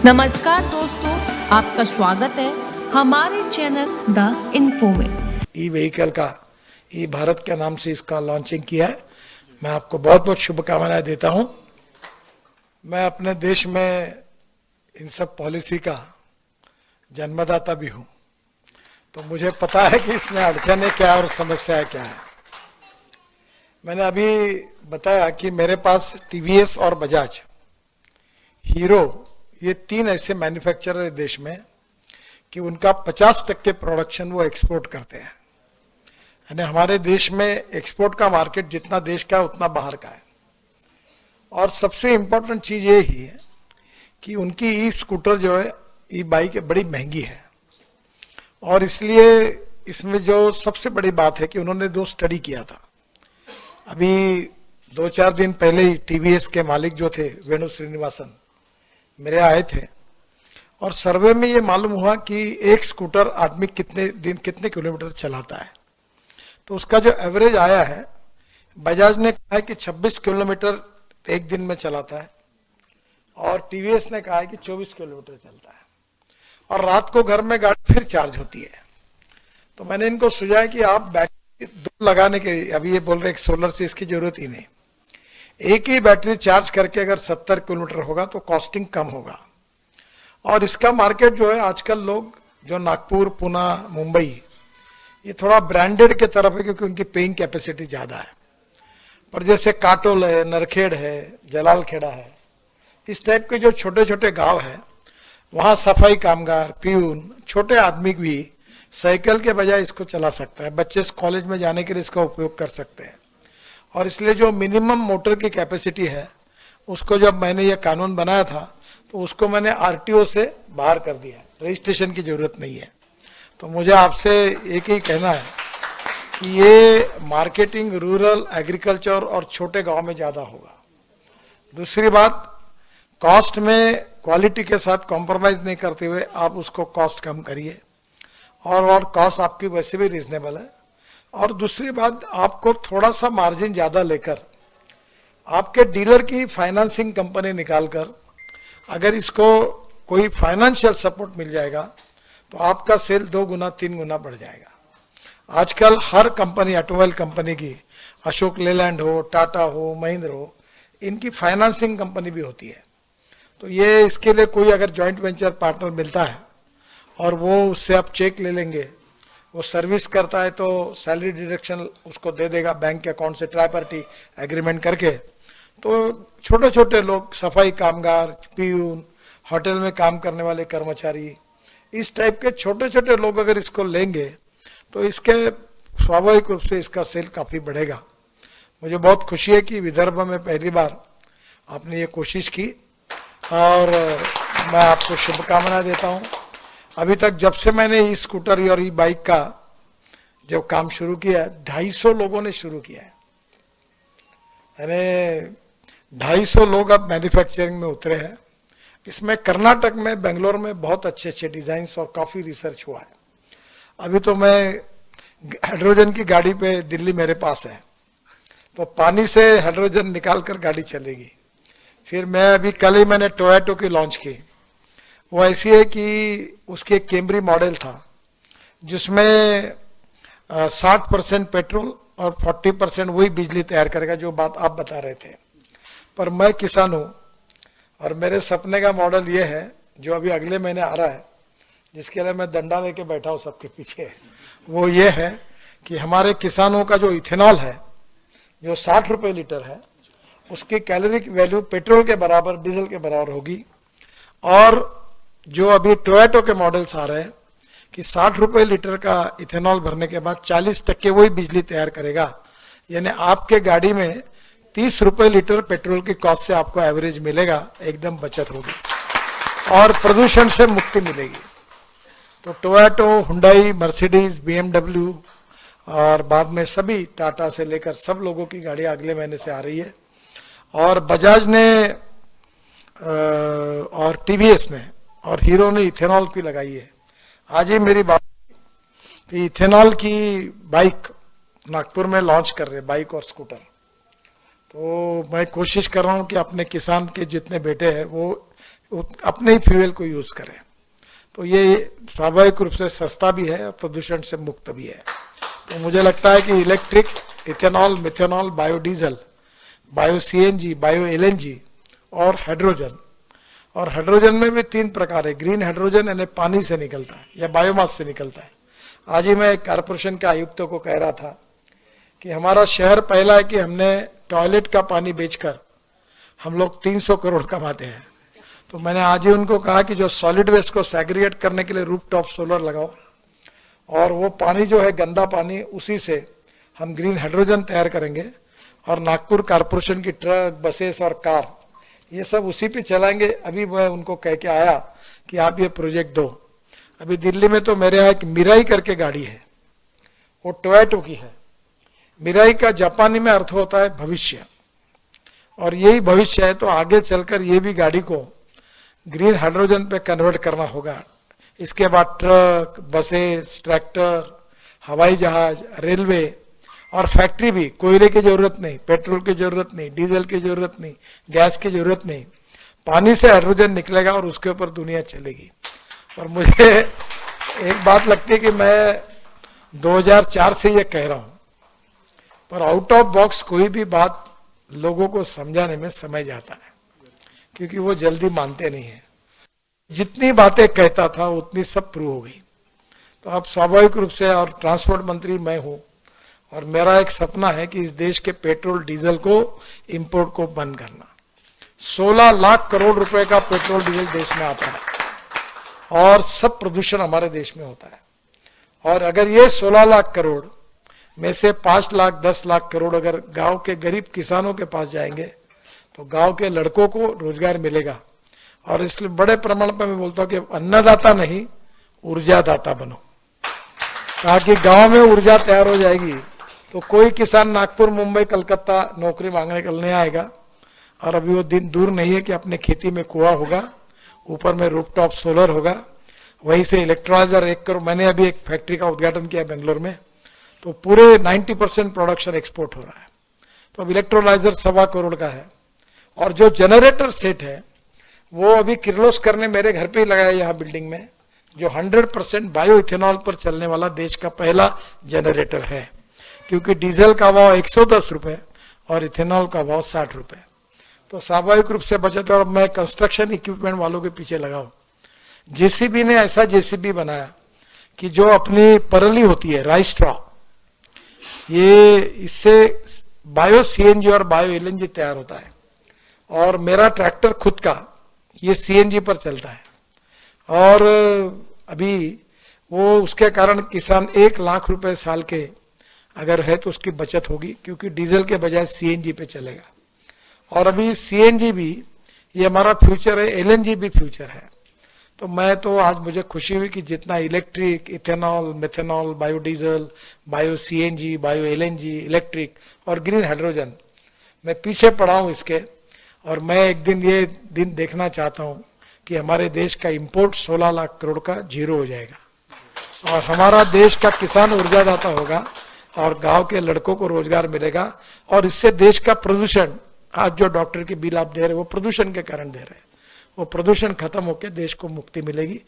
नमस्कार दोस्तों, आपका स्वागत है हमारे चैनल द इन्फो में। ई व्हीकल का ई भारत के नाम से इसका लॉन्चिंग किया है। मैं आपको बहुत बहुत शुभकामनाएं देता हूं। मैं अपने देश में इन सब पॉलिसी का जन्मदाता भी हूं, तो मुझे पता है कि इसमें अड़चनें क्या है और समस्याएं क्या है। मैंने अभी बताया कि मेरे पास टीवीएस और बजाज, हीरो, ये तीन ऐसे मैन्युफैक्चरर है देश में कि उनका 50% प्रोडक्शन वो एक्सपोर्ट करते हैं। यानी हमारे देश में एक्सपोर्ट का मार्केट जितना देश का है उतना बाहर का है। और सबसे इम्पोर्टेंट चीज ये ही है कि उनकी ई स्कूटर जो है, ई बाइक बड़ी महंगी है। और इसलिए इसमें जो सबसे बड़ी बात है कि उन्होंने दो स्टडी किया था। अभी 2-4 दिन पहले ही टीवीएस के मालिक जो थे वेणु श्रीनिवासन मेरे आए थे, और सर्वे में ये मालूम हुआ कि एक स्कूटर आदमी कितने किलोमीटर चलाता है। तो उसका जो एवरेज आया है, बजाज ने कहा है कि 26 किलोमीटर एक दिन में चलाता है, और टीवीएस ने कहा है कि 24 किलोमीटर चलता है, और रात को घर में गाड़ी फिर चार्ज होती है। तो मैंने इनको सुझाया कि आप बैटरी दो लगाने के, अभी ये बोल रहे हैं सोलर से इसकी जरूरत ही नहीं, एक ही बैटरी चार्ज करके अगर 70 किलोमीटर होगा तो कॉस्टिंग कम होगा। और इसका मार्केट जो है, आजकल लोग जो नागपुर, पुणे, मुंबई, ये थोड़ा ब्रांडेड के तरफ है क्योंकि उनकी पेइंग कैपेसिटी ज्यादा है। पर जैसे काटोल है, नरखेड़ है, जलालखेड़ा है, इस टाइप के जो छोटे छोटे गांव है, वहां सफाई कामगार, प्यून, छोटे आदमी भी साइकिल के बजाय इसको चला सकता है। बच्चे कॉलेज में जाने के लिए इसका उपयोग कर सकते हैं। और इसलिए जो मिनिमम मोटर की कैपेसिटी है, उसको जब मैंने ये कानून बनाया था तो उसको मैंने आरटीओ से बाहर कर दिया, रजिस्ट्रेशन की जरूरत नहीं है। तो मुझे आपसे एक ही कहना है कि ये मार्केटिंग रूरल, एग्रीकल्चर और छोटे गांव में ज्यादा होगा। दूसरी बात, कॉस्ट में क्वालिटी के साथ कॉम्प्रोमाइज नहीं करते हुए आप उसको कॉस्ट कम करिए, और कॉस्ट आपकी वैसे भी रीजनेबल है। और दूसरी बात, आपको थोड़ा सा मार्जिन ज्यादा लेकर आपके डीलर की फाइनेंसिंग कंपनी निकालकर अगर इसको कोई फाइनेंशियल सपोर्ट मिल जाएगा तो आपका सेल 2 गुना 3 गुना बढ़ जाएगा। आजकल हर कंपनी, ऑटोमोबाइल कंपनी की, अशोक लेलैंड हो, टाटा हो, महिंद्रा हो, इनकी फाइनेंसिंग कंपनी भी होती है। तो ये इसके लिए कोई अगर जॉइंट वेंचर पार्टनर मिलता है और वो उससे आप चेक ले लेंगे, वो सर्विस करता है तो सैलरी डिडक्शन उसको दे देगा बैंक के अकाउंट से, ट्राई पार्टी एग्रीमेंट करके। तो छोटे छोटे लोग, सफाई कामगार, प्यून, होटल में काम करने वाले कर्मचारी, इस टाइप के छोटे छोटे लोग अगर इसको लेंगे तो इसके स्वाभाविक रूप से इसका सेल काफी बढ़ेगा। मुझे बहुत खुशी है कि विदर्भ में पहली बार आपने ये कोशिश की, और मैं आपको शुभकामनाएं देता हूँ। अभी तक जब से मैंने ई स्कूटर और ई बाइक का जब काम शुरू किया है, 250 लोगों ने शुरू किया है। यानी 250 लोग अब मैन्युफैक्चरिंग में उतरे हैं। इसमें कर्नाटक में, बेंगलोर में बहुत अच्छे अच्छे डिजाइन और काफी रिसर्च हुआ है। अभी तो मैं हाइड्रोजन की गाड़ी पे, दिल्ली मेरे पास है, तो पानी से हाइड्रोजन निकाल कर गाड़ी चलेगी। फिर मैं अभी कल ही मैंने टोयोटो की लॉन्च की। वो ऐसी है कि उसके कैमरी मॉडल था जिसमें 60% पेट्रोल और 40% वही बिजली तैयार करेगा, जो बात आप बता रहे थे। पर मैं किसान हूं और मेरे सपने का मॉडल ये है, जो अभी अगले महीने आ रहा है, जिसके लिए मैं डंडा लेके बैठा हूं सबके पीछे, वो ये है कि हमारे किसानों का जो इथेनॉल है, जो 60 रुपए लीटर है, उसकी कैलोरिक वैल्यू पेट्रोल के बराबर, डीजल के बराबर होगी। और जो अभी टोयोटो के मॉडल्स आ रहे हैं कि 60 रुपए लीटर का इथेनॉल भरने के बाद 40% वही बिजली तैयार करेगा। यानी आपके गाड़ी में 30 रुपए लीटर पेट्रोल की कॉस्ट से आपको एवरेज मिलेगा, एकदम बचत होगी और प्रदूषण से मुक्ति मिलेगी। तो टोयोटो, हुंडई, मर्सिडीज, बीएमडब्ल्यू और बाद में सभी टाटा से लेकर सब लोगों की गाड़ी अगले महीने से आ रही है। और बजाज ने और टीवीएस ने और हीरो ने इथेनॉल की लगाई है। आज ही मेरी बात कि इथेनॉल की बाइक नागपुर में लॉन्च कर रहे, बाइक और स्कूटर। तो मैं कोशिश कर रहा हूं कि अपने किसान के जितने बेटे हैं वो अपने ही फ्यूल को यूज करें। तो ये स्वाभाविक रूप से सस्ता भी है और प्रदूषण से मुक्त भी है। तो मुझे लगता है कि electric, ethanol, methanol, biodiesel, bio CNG, bio LNG और हाइड्रोजन। और हाइड्रोजन में भी 3 प्रकार है। ग्रीन हाइड्रोजन यानी पानी से निकलता है या बायोमास से निकलता है। आज ही मैं कारपोरेशन के आयुक्तों को कह रहा था कि हमारा शहर पहला है कि हमने टॉयलेट का पानी बेचकर हम लोग 300 करोड़ कमाते हैं। तो मैंने आज ही उनको कहा कि जो सॉलिड वेस्ट को सेग्रीगेट करने के लिए रूफटॉप सोलर लगाओ और वो पानी जो है गंदा पानी, उसी से हम ग्रीन हाइड्रोजन तैयार करेंगे और नागपुर कारपोरेशन की ट्रक, बसेस और कार ये सब उसी पे चलाएंगे। अभी मैं उनको कह के आया कि आप ये प्रोजेक्ट दो। अभी दिल्ली में तो मेरे यहाँ एक मिराई करके गाड़ी है, वो टोयोटा की है। मिराई का जापानी में अर्थ होता है भविष्य, और यही भविष्य है। तो आगे चलकर ये भी गाड़ी को ग्रीन हाइड्रोजन पे कन्वर्ट करना होगा। इसके बाद ट्रक, बसेस, ट्रैक्टर, हवाई जहाज, रेलवे और फैक्ट्री भी। कोयले की जरूरत नहीं, पेट्रोल की जरूरत नहीं, डीजल की जरूरत नहीं, गैस की जरूरत नहीं। पानी से हाइड्रोजन निकलेगा और उसके ऊपर दुनिया चलेगी। और मुझे एक बात लगती है कि मैं 2004 से ये कह रहा हूं, पर आउट ऑफ बॉक्स कोई भी बात लोगों को समझाने में समय जाता है, क्योंकि वो जल्दी मानते नहीं है। जितनी बातें कहता था उतनी सब प्रूव हो गई। तो अब स्वाभाविक रूप से, और ट्रांसपोर्ट मंत्री मैं हूं, और मेरा एक सपना है कि इस देश के पेट्रोल डीजल को, इंपोर्ट को बंद करना। 16 लाख करोड़ रुपए का पेट्रोल डीजल देश में आता है और सब प्रदूषण हमारे देश में होता है। और अगर ये 16 लाख करोड़ में से 5 लाख 10 लाख करोड़ अगर गांव के गरीब किसानों के पास जाएंगे तो गांव के लड़कों को रोजगार मिलेगा। और इसलिए बड़े प्रमाण पर मैं बोलता हूं कि अन्नदाता नहीं, ऊर्जादाता बनो, ताकि गांव में ऊर्जा तैयार हो जाएगी तो कोई किसान नागपुर, मुंबई, कलकत्ता नौकरी मांगने के लिए नहीं आएगा। और अभी वो दिन दूर नहीं है कि अपने खेती में कुआं होगा, ऊपर में रूफटॉप सोलर होगा, वहीं से इलेक्ट्रोलाइजर 1 करोड़। मैंने अभी एक फैक्ट्री का उद्घाटन किया बेंगलोर में, तो पूरे 90% प्रोडक्शन एक्सपोर्ट हो रहा है। तो अब इलेक्ट्रोलाइजर 1.25 करोड़ का है। और जो जनरेटर सेट है वो अभी किर्लोस्कर ने मेरे घर पे ही लगाया यहाँ बिल्डिंग में, जो 100% बायो इथेनॉल पर चलने वाला देश का पहला जनरेटर है। क्योंकि डीजल का भाव 110 रुपए और इथेनॉल का भाव 60 रुपए। तो स्वाभाविक रूप से बचत। और मैं कंस्ट्रक्शन इक्विपमेंट वालों के पीछे लगा हूं। जेसीबी ने ऐसा जेसीबी बनाया कि जो अपनी परली होती है, राइस स्ट्रॉ, ये इससे बायो सीएनजी और बायो एलएनजी तैयार होता है। और मेरा ट्रैक्टर खुद का ये सीएनजी पर चलता है। और अभी वो उसके कारण किसान 1 लाख रुपए साल के अगर है तो उसकी बचत होगी, क्योंकि डीजल के बजाय सीएनजी पे चलेगा। और अभी सीएनजी भी ये हमारा फ्यूचर है, एलएनजी भी फ्यूचर है। तो मैं तो आज मुझे खुशी हुई कि जितना electric, ethanol, methanol, biodiesel, bio CNG, bio LNG, electric और ग्रीन हाइड्रोजन, मैं पीछे पड़ा हूं इसके। और मैं एक दिन ये दिन देखना चाहता हूं कि हमारे देश का इंपोर्ट 16 लाख करोड़ का 0 हो जाएगा और हमारा देश का किसान ऊर्जादाता होगा और गांव के लड़कों को रोजगार मिलेगा। और इससे देश का प्रदूषण, आज जो डॉक्टर की बिल आप दे रहे हैं वो प्रदूषण के कारण दे रहे हैं, वो प्रदूषण खत्म होकर देश को मुक्ति मिलेगी।